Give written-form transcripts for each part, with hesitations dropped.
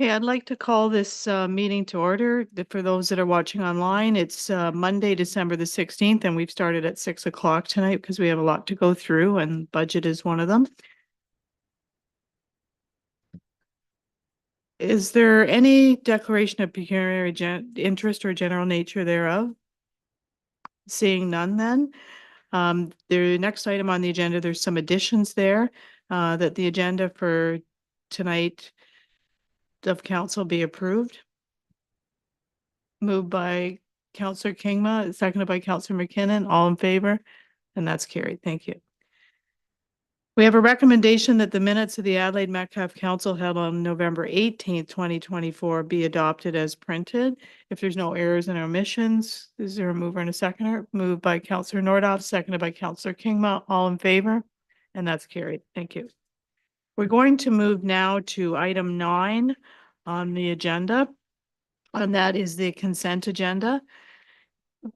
Hey, I'd like to call this meeting to order. For those that are watching online, it's Monday, December the 16th, and we've started at 6 o'clock tonight because we have a lot to go through and budget is one of them. Is there any declaration of pecuniary interest or general nature thereof? Seeing none then. The next item on the agenda, there's some additions there that the agenda for tonight of council be approved. Moved by Counselor Kingma, seconded by Counselor McKinnon, all in favor, and that's carried. Thank you. We have a recommendation that the minutes of the Adelaide Metcalfe Council held on November 18th, 2024 be adopted as printed. If there's no errors and omissions, is there a mover and a seconder? Moved by Counselor Nordoff, seconded by Counselor Kingma, all in favor, and that's carried. Thank you. We're going to move now to item 9 on the agenda, and that is the consent agenda. Do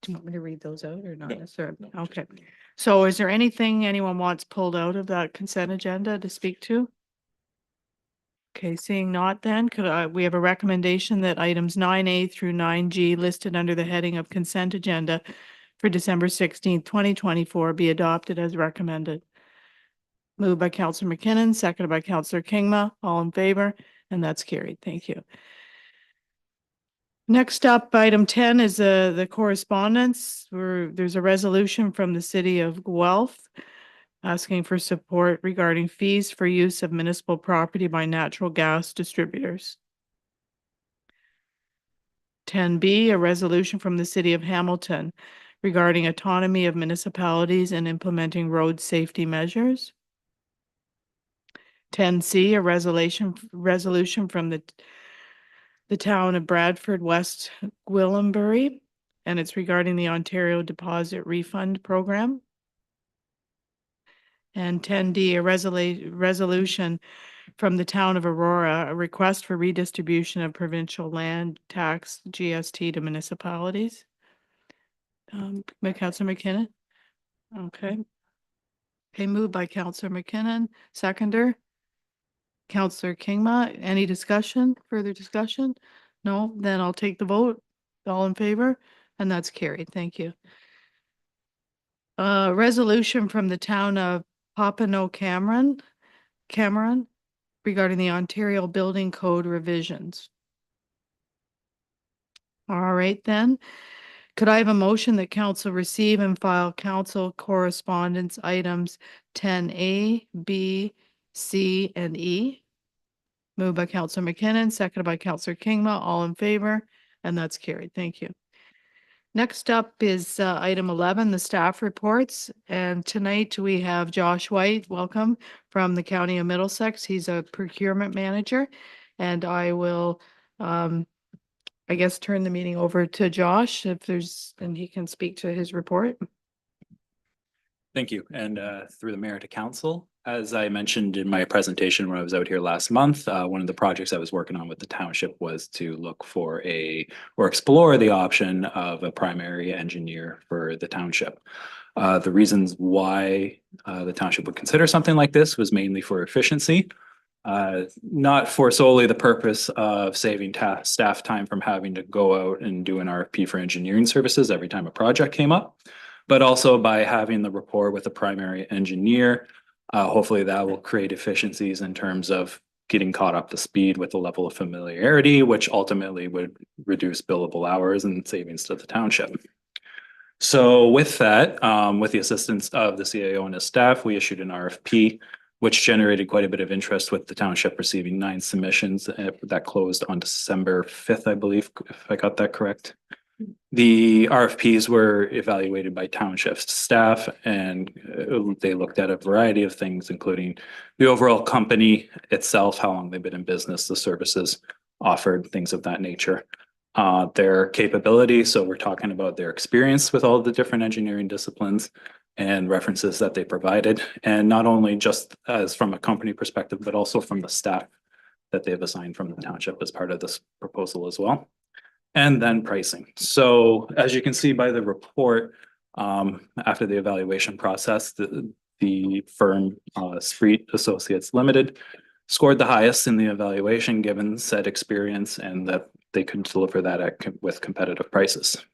you want me to read those out or not necessarily? Okay. So is there anything anyone wants pulled out of that consent agenda to speak to? Okay, seeing not then, we have a recommendation that items 9A through 9G listed under the heading of consent agenda for December 16th, 2024 be adopted as recommended. Moved by Counselor McKinnon, seconded by Counselor Kingma, all in favor, and that's carried. Thank you. Next up, item 10 is the correspondence where there's a resolution from the city of Guelph asking for support regarding fees for use of municipal property by natural gas distributors. 10B, a resolution from the city of Hamilton regarding autonomy of municipalities and implementing road safety measures. 10C, a resolution from the town of Bradford, West Gwillimbury, and it's regarding the Ontario Deposit Refund Program. And 10D, a resolution from the town of Aurora, a request for redistribution of provincial land tax GST to municipalities. Councillor McKinnon? Okay. Okay, moved by Councillor McKinnon, seconder. Counselor Kingma, any discussion, further discussion? No, then I'll take the vote. All in favor? And that's carried. Thank you. Resolution from the town of Papineau Cameron regarding the Ontario Building Code revisions. All right, then. Could I have a motion that council receive and file council correspondence items 10A, B, C, and E? Moved by Counselor McKinnon, seconded by Counselor Kingma, all in favor, and that's carried. Thank you. Next up is item 11, the staff reports. And tonight we have Josh White, welcome, from the County of Middlesex. He's a procurement manager. And I will, I guess, turn the meeting over to Josh and he can speak to his report. Thank you. And through the mayor to council, as I mentioned in my presentation when I was out here last month, one of the projects I was working on with the township was to look for or explore the option of a primary engineer for the township. The reasons why the township would consider something like this was mainly for efficiency, not for solely the purpose of saving staff time from having to go out and do an RFP for engineering services every time a project came up, but also by having the rapport with the primary engineer. Hopefully that will create efficiencies in terms of getting caught up to speed with the level of familiarity, which ultimately would reduce billable hours and savings to the township. So with that, with the assistance of the CAO and his staff, we issued an RFP, which generated quite a bit of interest, with the township receiving 9 submissions that closed on December 5th, I believe, if I got that correct. The RFPs were evaluated by township staff, and they looked at a variety of things, including the overall company itself, how long they've been in business, the services offered, things of that nature, their capability. So we're talking about their experience with all the different engineering disciplines and references that they provided, and not only just as from a company perspective, but also from the staff that they've assigned from the township as part of this proposal as well. And then pricing. So as you can see by the report, after the evaluation process, the firm Street Associates Limited scored the highest in the evaluation given said experience and that they could deliver that with competitive prices.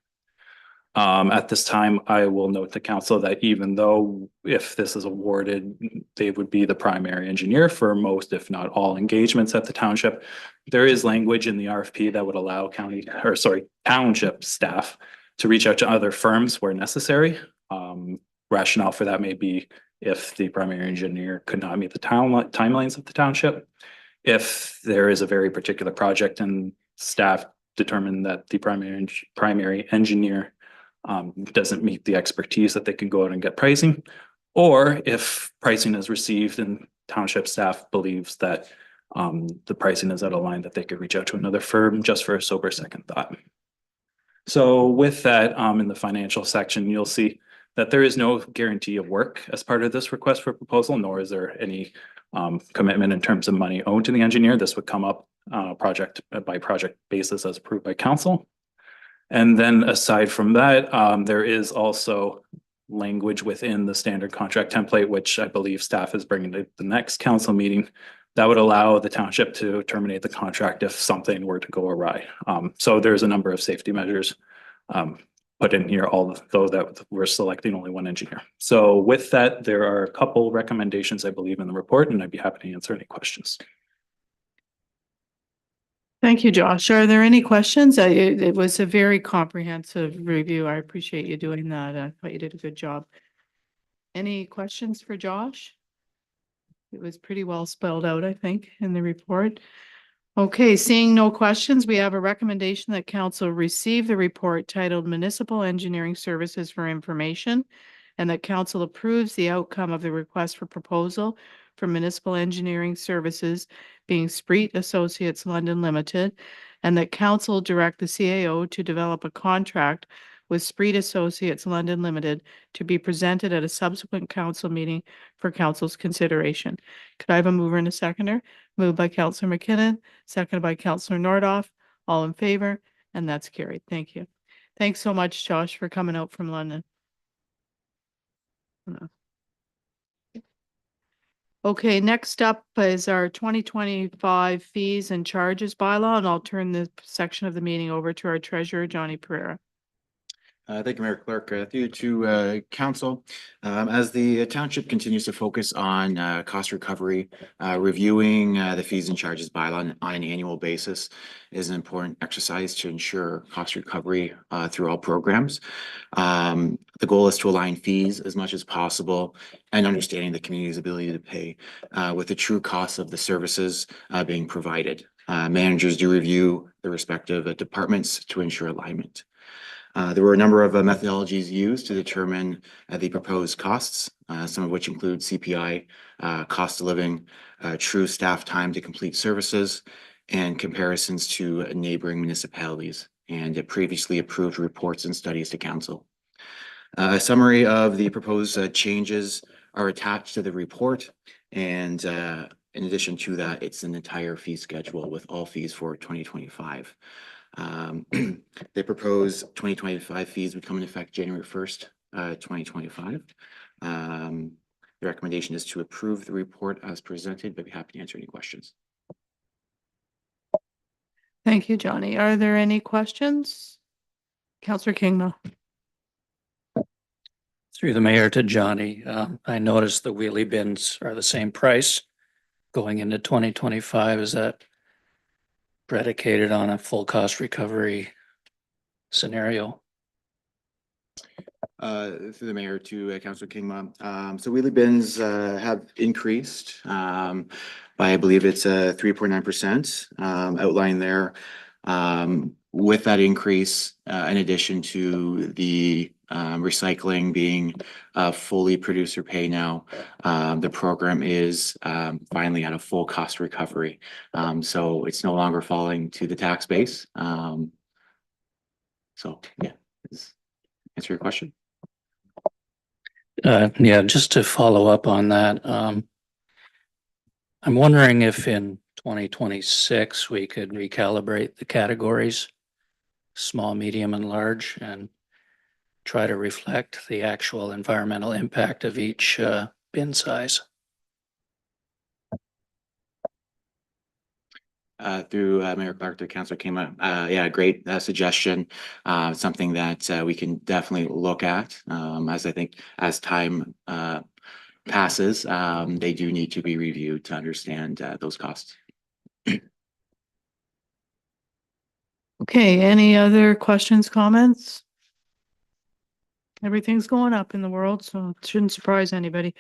At this time, I will note to council that even though if this is awarded, they would be the primary engineer for most, if not all, engagements at the township. There is language in the RFP that would allow township staff to reach out to other firms where necessary. Rationale for that may be if the primary engineer could not meet the timelines of the township. If there is a very particular project and staff determine that the primary engineer doesn't meet the expertise, that they can go out and get pricing. Or if pricing is received and township staff believes that the pricing is out of line, that they could reach out to another firm just for a sober second thought. So with that, in the financial section, you'll see that there is no guarantee of work as part of this request for proposal, nor is there any commitment in terms of money owed to the engineer. This would come up project by project basis as approved by council. And then aside from that, there is also language within the standard contract template, which I believe staff is bringing to the next council meeting, that would allow the township to terminate the contract if something were to go awry. So there's a number of safety measures put in here, although that we're selecting only one engineer. So with that, there are a couple recommendations, I believe, in the report, and I'd be happy to answer any questions. Thank you, Josh. Are there any questions? It was a very comprehensive review. I appreciate you doing that. I thought you did a good job. Any questions for Josh? It was pretty well spelled out, I think, in the report. Okay, seeing no questions, we have a recommendation that council receive the report titled Municipal Engineering Services for Information, and that council approves the outcome of the request for proposal for municipal engineering services being Spreet Associates London Limited, and that council direct the CAO to develop a contract with Spreet Associates London Limited to be presented at a subsequent council meeting for council's consideration. Could I have a mover and a seconder? Moved by Councillor McKinnon, seconded by Councillor Nordoff. All in favor? And that's carried. Thank you. Thanks so much, Josh, for coming out from London. Okay, next up is our 2025 fees and charges bylaw, and I'll turn this section of the meeting over to our treasurer, Johnny Pereira. Thank you, Mayor Clerk. Thank you to council. As the township continues to focus on cost recovery, reviewing the fees and charges bylaw on an annual basis is an important exercise to ensure cost recovery through all programs. The goal is to align fees as much as possible and understanding the community's ability to pay with the true costs of the services being provided. Managers do review the respective departments to ensure alignment. There were a number of methodologies used to determine the proposed costs, some of which include CPI, cost of living, true staff time to complete services, and comparisons to neighboring municipalities and previously approved reports and studies to council. A summary of the proposed changes are attached to the report, and in addition to that, it's an entire fee schedule with all fees for 2025. They propose 2025 fees would come into effect January 1st, 2025. The recommendation is to approve the report as presented, but be happy to answer any questions. Thank you, Johnny. Are there any questions? Councillor Kingma. Through the mayor to Johnny, I noticed the wheelie bins are the same price going into 2025. Is that predicated on a full cost recovery scenario? Through the mayor to Councillor Kingma. So wheelie bins have increased by, I believe it's 3.9% outlined there. With that increase, in addition to the recycling being fully producer pay now, the program is finally at a full cost recovery. So it's no longer falling to the tax base. So yeah, answer your question. Yeah, just to follow up on that, I'm wondering if in 2026 we could recalibrate the categories, small, medium, and large, and try to reflect the actual environmental impact of each bin size. through Mayor Clark to Councilor Kingma. Yeah, great suggestion. Something that we can definitely look at. As I think as time passes, they do need to be reviewed to understand those costs. Okay, any other questions, comments? Everything's going up in the world, so it shouldn't surprise anybody.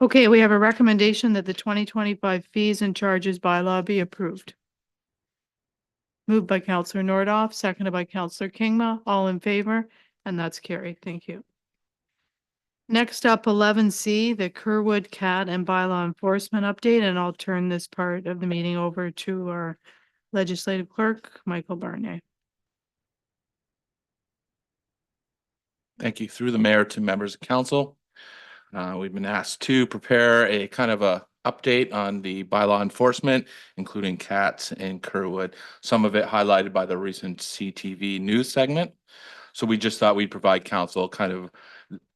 Okay, we have a recommendation that the 2025 fees and charges bylaw be approved. Moved by Counselor Nordoff, seconded by Counselor Kingma, all in favor, and that's carried. Thank you. Next up, 11C, the Kerwood Cat and Bylaw Enforcement Update, and I'll turn this part of the meeting over to our legislative clerk, Michael Barnier. Thank you. Through the mayor to members of council. We've been asked to prepare a kind of a update on the bylaw enforcement, including cats in Kerwood, some of it highlighted by the recent CTV news segment. So we just thought we'd provide council kind of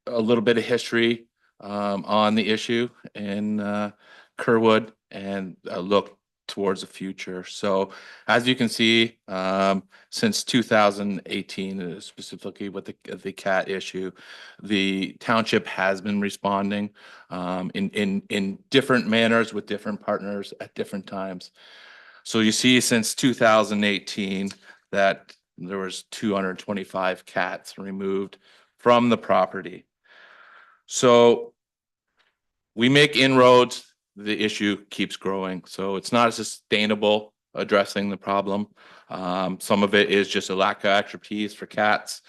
a little bit of history on the issue in Kerwood and a look towards the future. So as you can see, since 2018, specifically with the cat issue, the township has been responding in different manners with different partners at different times. So you see since 2018 that there was 225 cats removed from the property. So we make inroads, the issue keeps growing. So it's not sustainable addressing the problem. Some of it is just a lack of expertise for cats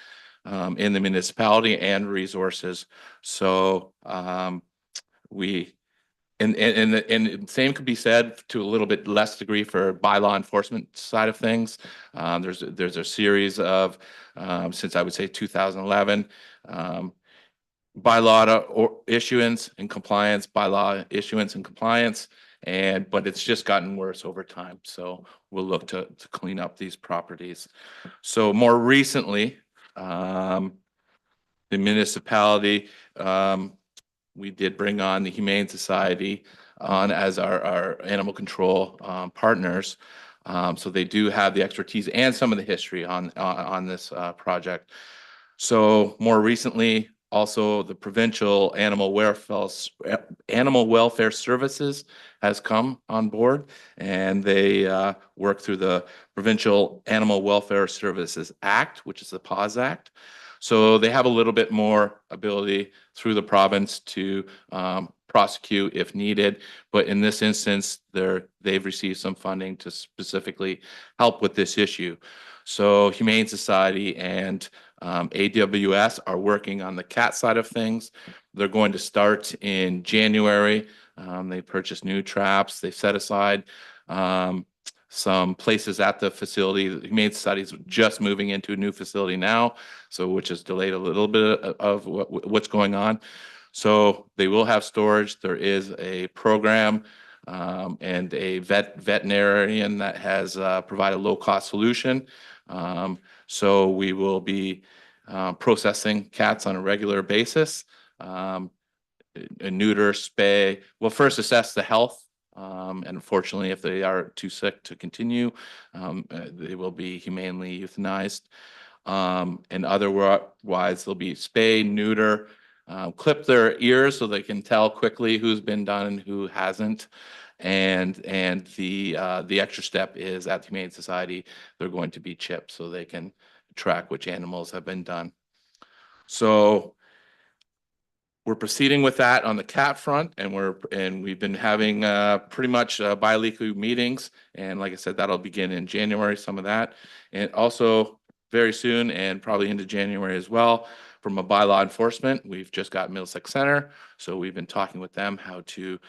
in the municipality and resources. So we and the same could be said to a little bit less degree for bylaw enforcement side of things. There's a series of since I would say 2011 bylaw or issuance and compliance, bylaw issuance and compliance, but it's just gotten worse over time. So we'll look to clean up these properties. So more recently, the municipality, we did bring on the Humane Society on as our animal control partners. So they do have the expertise and some of the history on this project. So more recently, also the provincial animal welfare services has come on board, and they work through the Provincial Animal Welfare Services Act, which is the PAWS Act. So they have a little bit more ability through the province to prosecute if needed. But in this instance, they've received some funding to specifically help with this issue. So Humane Society and AWS are working on the cat side of things. They're going to start in January. They purchased new traps. They set aside some places at the facility. The Humane Society is just moving into a new facility now, so which has delayed a little bit of what's going on. So they will have storage. There is a program and a veterinarian that has provided a low-cost solution. So we will be processing cats on a regular basis. A neuter, spay. We'll first assess the health. And unfortunately, if they are too sick to continue, they will be humanely euthanized. And otherwise, they'll be spay, neuter, clip their ears so they can tell quickly who's been done and who hasn't. And the extra step is at the Humane Society, they're going to be chipped so they can track which animals have been done. So we're proceeding with that on the cat front, and we've been having pretty much bi-weekly meetings. And like I said, that'll begin in January, some of that. And also very soon, and probably into January as well, from a bylaw enforcement, we've just got Middlesex Center. So we've been talking with them how to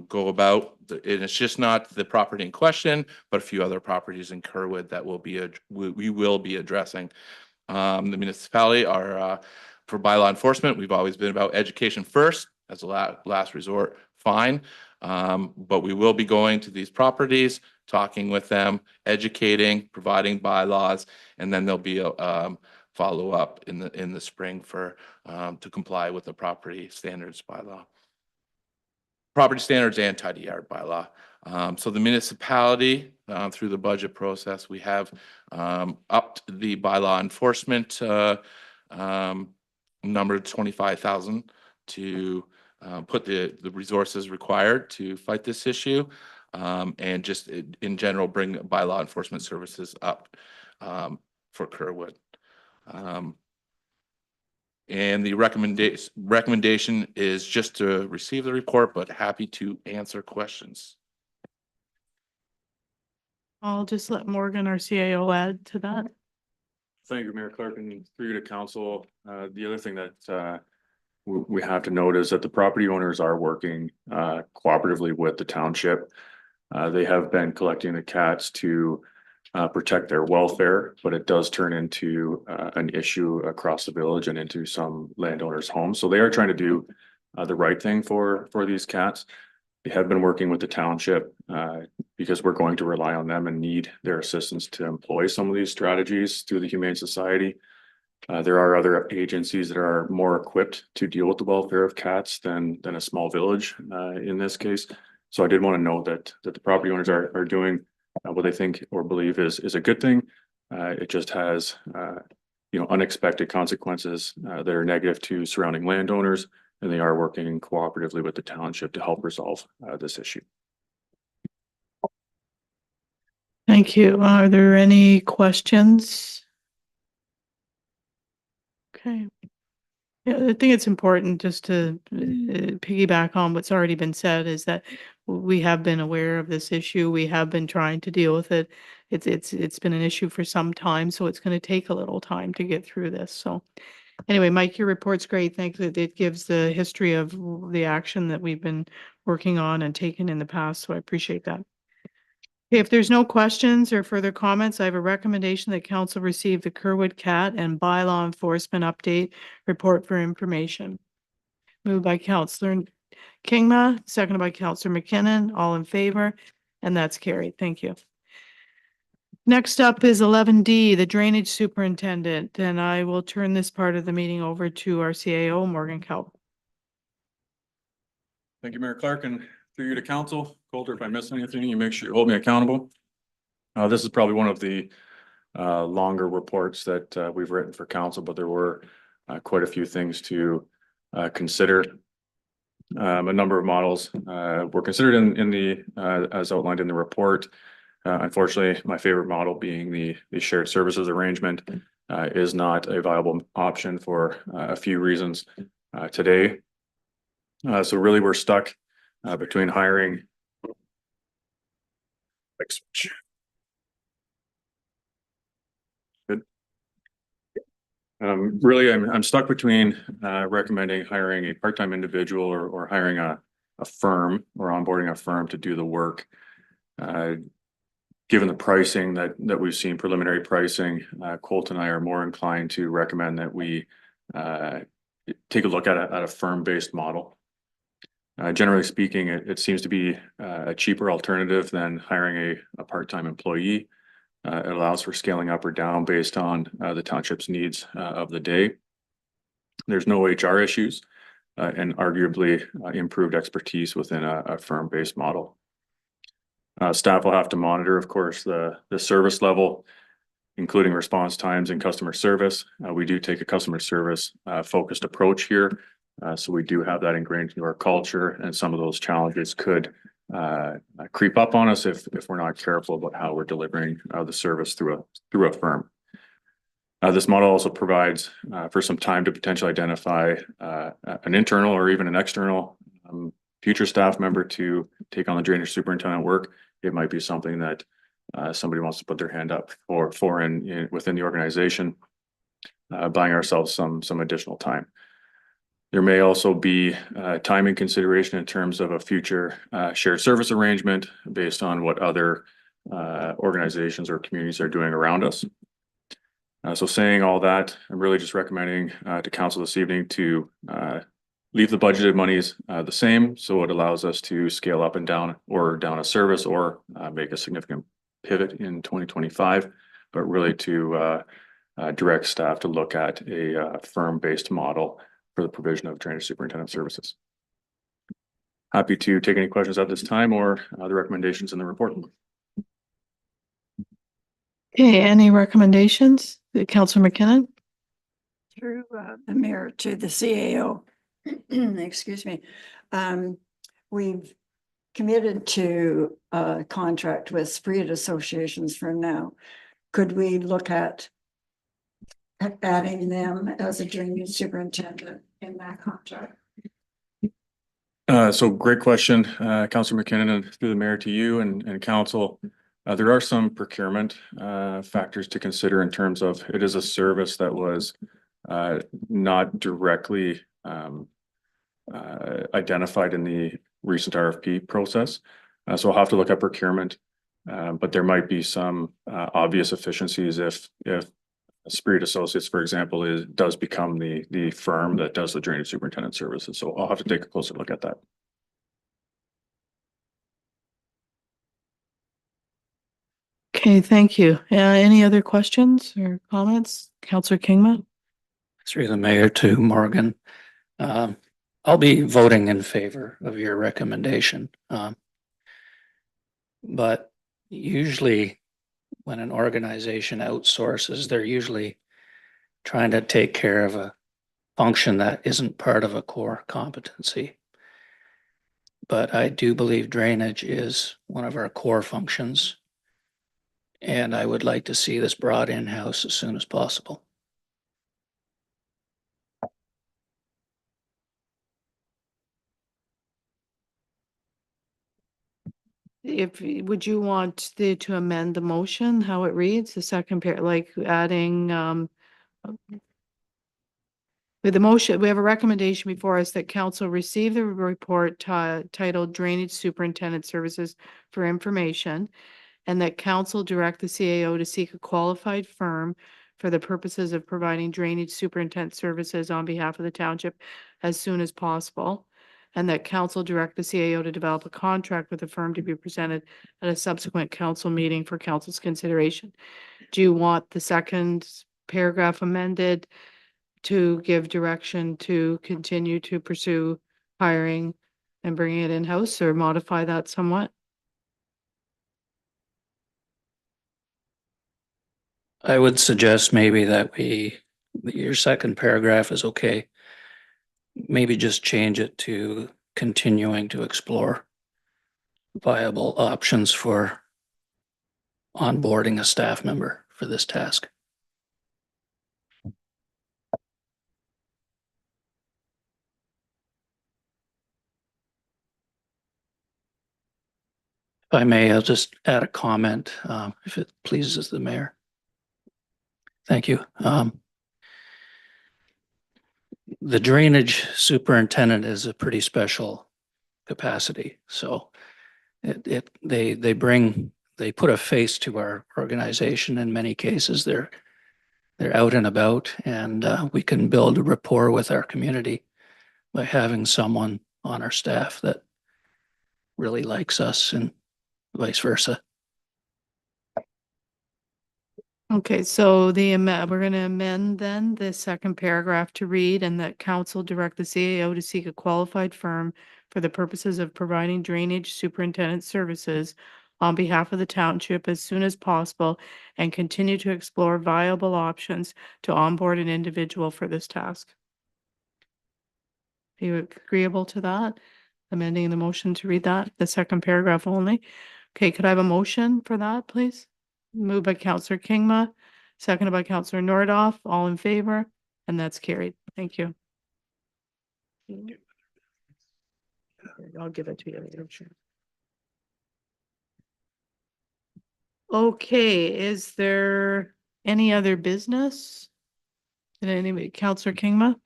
go about, and it's just not the property in question, but a few other properties in Kerwood that we will be addressing. The municipality are for bylaw enforcement, we've always been about education first as a last resort, fine. But we will be going to these properties, talking with them, educating, providing bylaws, and then there'll be a follow-up in the spring for to comply with the property standards bylaw. Property standards and tidy yard bylaw. So the municipality through the budget process, we have upped the bylaw enforcement number to 25,000 to put the resources required to fight this issue, and just in general bring bylaw enforcement services up for Kerwood. And the recommendation is just to receive the report, but happy to answer questions. I'll just let Morgan, our CAO, add to that. Thank you, Mayor Clark, and through you to council. The other thing that we have to note is that the property owners are working cooperatively with the township. They have been collecting the cats to protect their welfare, but it does turn into an issue across the village and into some landowners' homes. So they are trying to do the right thing for these cats. They have been working with the township because we're going to rely on them and need their assistance to employ some of these strategies through the Humane Society. There are other agencies that are more equipped to deal with the welfare of cats than a small village in this case. So I did want to note that the property owners are doing what they think or believe is a good thing. It just has unexpected consequences that are negative to surrounding landowners, and they are working cooperatively with the township to help resolve this issue. Thank you. Are there any questions? Okay. Yeah, I think it's important just to piggyback on what's already been said is that we have been aware of this issue. We have been trying to deal with it. It's been an issue for some time, so it's going to take a little time to get through this. So anyway, Mike, your report's great. Thanks. It gives the history of the action that we've been working on and taken in the past. So I appreciate that. Okay, if there's no questions or further comments, I have a recommendation that council receive the Kerwood Cat and bylaw enforcement update report for information. Moved by Councillor Kingma, seconded by Councillor McKinnon, all in favor, and that's carried. Thank you. Next up is 11D, the drainage superintendent, and I will turn this part of the meeting over to our CAO, Morgan Kelp. Thank you, Mayor Clark, and through you to council. Coulter, if I miss anything, you make sure you hold me accountable. This is probably one of the longer reports that we've written for council, but there were quite a few things to consider. A number of models were considered in the as outlined in the report. Unfortunately, my favorite model being the shared services arrangement is not a viable option for a few reasons today. So really we're stuck between hiring. Good. Really, I'm stuck between recommending hiring a part-time individual or hiring a firm or onboarding a firm to do the work. Given the pricing that we've seen, preliminary pricing, Colt and I are more inclined to recommend that we take a look at a firm-based model. Generally speaking, it seems to be a cheaper alternative than hiring a part-time employee. It allows for scaling up or down based on the township's needs of the day. There's no HR issues and arguably improved expertise within a firm-based model. Staff will have to monitor, of course, the service level, including response times and customer service. We do take a customer service focused approach here. So we do have that ingrained into our culture, and some of those challenges could creep up on us if we're not careful about how we're delivering the service through a firm. This model also provides for some time to potentially identify an internal or even an external future staff member to take on the drainage superintendent work. It might be something that somebody wants to put their hand up for within the organization, buying ourselves some additional time. There may also be timing consideration in terms of a future shared service arrangement based on what other organizations or communities are doing around us. So saying all that, I'm really just recommending to council this evening to leave the budgeted monies the same, so it allows us to scale up and down or down a service or make a significant pivot in 2025, but really to direct staff to look at a firm-based model for the provision of drainage superintendent services. Happy to take any questions at this time or the recommendations in the report. Okay, any recommendations? Councillor McKinnon? Through the mayor to the CAO. Excuse me. We've committed to a contract with Spirit Associations for now. Could we look at adding them as a drainage superintendent in that contract? So great question, Councillor McKinnon, and through the mayor to you and council. There are some procurement factors to consider in terms of it is a service that was not directly identified in the recent RFP process. So I'll have to look at procurement, but there might be some obvious efficiencies if Spirit Associates, for example, does become the firm that does the drainage superintendent services. So I'll have to take a closer look at that. Okay, thank you. Any other questions or comments? Councillor Kingma? Through the mayor to Morgan. I'll be voting in favor of your recommendation. But usually when an organization outsources, they're usually trying to take care of a function that isn't part of a core competency. But I do believe drainage is one of our core functions. And I would like to see this brought in-house as soon as possible. Would you want to amend the motion, how it reads, the second pair, like adding, with the motion, we have a recommendation before us that council receive the report titled Drainage Superintendent Services for information, and that council direct the CAO to seek a qualified firm for the purposes of providing drainage superintendent services on behalf of the township as soon as possible. And that council direct the CAO to develop a contract with the firm to be presented at a subsequent council meeting for council's consideration. Do you want the second paragraph amended to give direction to continue to pursue hiring and bringing it in-house, or modify that somewhat? I would suggest maybe that your second paragraph is okay. Maybe just change it to continuing to explore viable options for onboarding a staff member for this task. If I may, I'll just add a comment, if it pleases the mayor. Thank you. The drainage superintendent is a pretty special capacity. So they put a face to our organization. In many cases, they're out and about, and we can build a rapport with our community by having someone on our staff that really likes us and vice versa. Okay, so we're going to amend then the second paragraph to read, and that council direct the CAO to seek a qualified firm for the purposes of providing drainage superintendent services on behalf of the township as soon as possible, and continue to explore viable options to onboard an individual for this task. Are you agreeable to that? Amending the motion to read that, the second paragraph only. Okay, could I have a motion for that, please? Moved by Councillor Kingma, seconded by Councillor Nordoff, all in favor, and that's carried. Thank you. I'll give it to you later, sure. Okay, is there any other business? Did anybody, Councillor Kingma?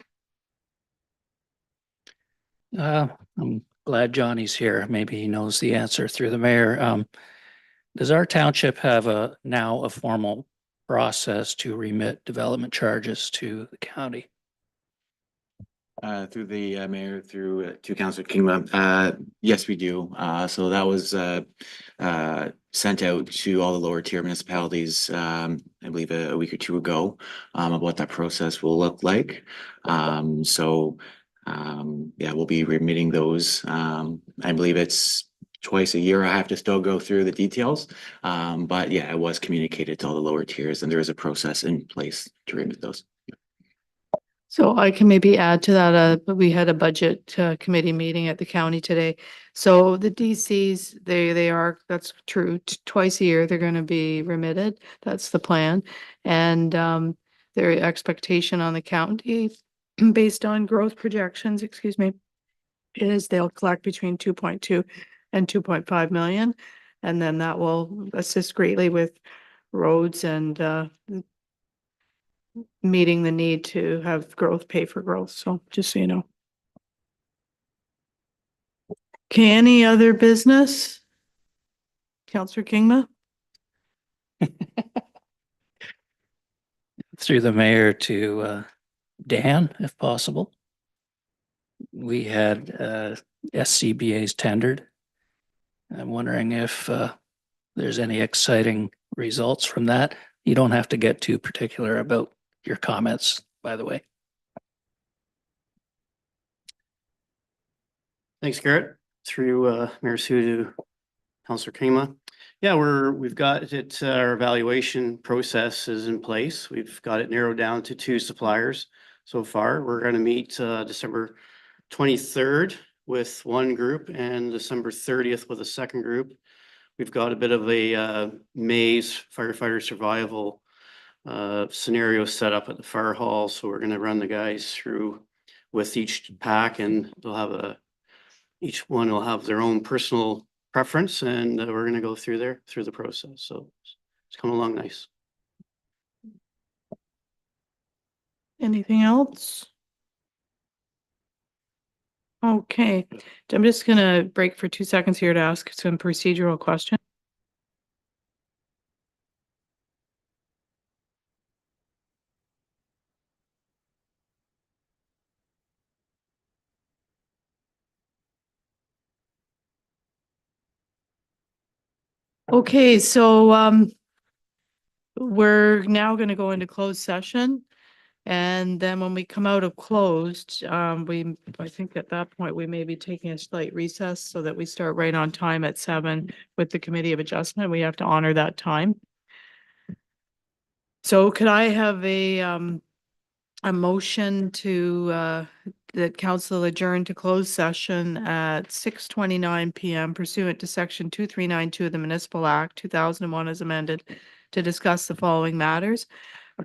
I'm glad Johnny's here. Maybe he knows the answer through the mayor. Does our township have now a formal process to remit development charges to the county? Through the mayor, through to Councillor Kingma, yes, we do. So that was sent out to all the lower tier municipalities, I believe a week or two ago, of what that process will look like. Yeah, we'll be remitting those. I believe it's twice a year. I have to still go through the details. But yeah, it was communicated to all the lower tiers and there is a process in place to remove those. So I can maybe add to that, but we had a budget committee meeting at the county today. So the DCs, they are, that's true, twice a year, they're gonna be remitted. That's the plan. And their expectation on the county, based on growth projections, excuse me, is they'll collect between 2.2 and 2.5 million. And then that will assist greatly with roads and meeting the need to have growth pay for growth. So just so you know. Okay, any other business? Counselor Kingma? Through the mayor to Dan, if possible. We had SCBA's tendered. I'm wondering if there's any exciting results from that. You don't have to get too particular about your comments, by the way. Thanks, Garrett. Through Mayor Sue to Councillor Kingma. Yeah, we've got it, our evaluation process is in place. We've got it narrowed down to 2 suppliers so far. We're going to meet December 23rd with one group and December 30th with a second group. We've got a bit of a maze firefighter survival scenario set up at the fire hall. So we're going to run the guys through with each pack and they'll have each one will have their own personal preference and we're going to go through the process. So it's come along nice. Anything else? Okay, I'm just gonna break for 2 seconds here to ask some procedural questions. Okay, so we're now going to go into closed session. And then when we come out of closed, I think at that point, we may be taking a slight recess so that we start right on time at 7 with the Committee of Adjustment. We have to honor that time. So could I have a motion to that council adjourn to closed session at 6:29 PM pursuant to section 2392 of the Municipal Act 2001 as amended to discuss the following matters.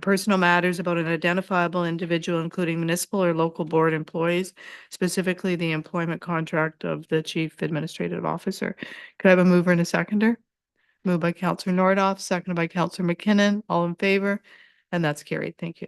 Personal matters about an identifiable individual, including municipal or local board employees, specifically the employment contract of the chief administrative officer. Could I have a mover and a seconder? Moved by Councillor Nordoff, seconded by Councillor McKinnon. All in favor? And that's carried. Thank you.